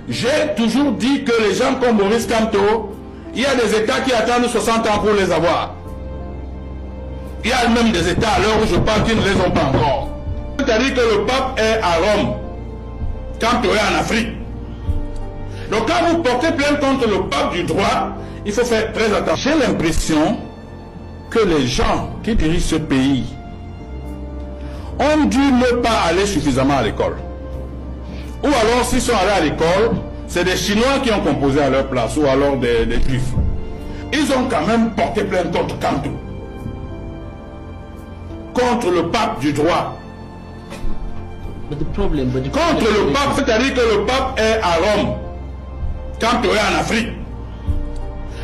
J'ai toujours dit que les gens comme Maurice Kamto, il y a des États qui attendent 60 ans pour les avoir. Il y a même des États à l'heure où je parle qui ne les ont pas encore. C'est-à-dire que le pape est à Rome, Kamto est en Afrique. Donc quand vous portez plainte contre le pape du droit, il faut faire très attention. J'ai l'impression que les gens qui dirigent ce pays ont dû ne pas aller suffisamment à l'école. Ou alors s'ils sont allés à l'école, c'est des Chinois qui ont composé à leur place, ou alors des Juifs. Ils ont quand même porté plainte contre Kamto, contre le pape du droit. Contre le pape, c'est-à-dire que le pape est à Rome, Kamto est en Afrique.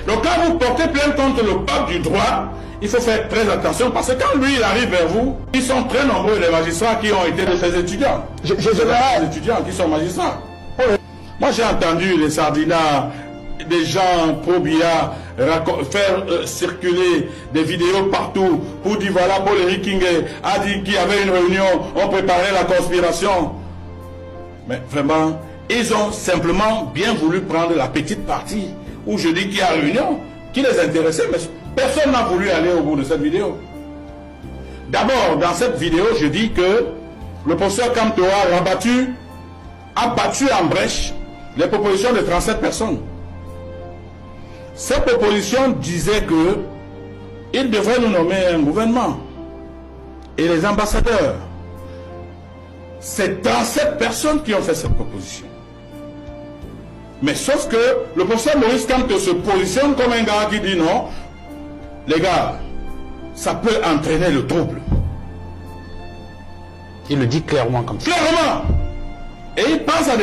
Donc quand vous portez plainte contre le pape du droit, il faut faire très attention parce que quand lui il arrive vers vous, ils sont très nombreux les magistrats qui ont été de ses étudiants. J'ai des étudiants qui sont magistrats. Moi j'ai entendu les sardinats, des gens pro-Biya faire circuler des vidéos partout pour dire voilà Paul Henri Kinge a dit qu'il y avait une réunion, on préparait la conspiration. Mais vraiment, ils ont simplement bien voulu prendre la petite partie où je dis qu'il y a réunion qui les intéressait, mais personne n'a voulu aller au bout de cette vidéo. D'abord, dans cette vidéo, je dis que le professeur Kamto a battu en brèche les propositions de 37 personnes. Ces propositions disaient que il devrait nous nommer un gouvernement et les ambassadeurs. C'est 37 personnes qui ont fait cette proposition. Mais sauf que le professeur Maurice Kamto se positionne comme un gars qui dit non, les gars, ça peut entraîner le trouble. Il le dit clairement comme ça. Clairement. Et il pense à des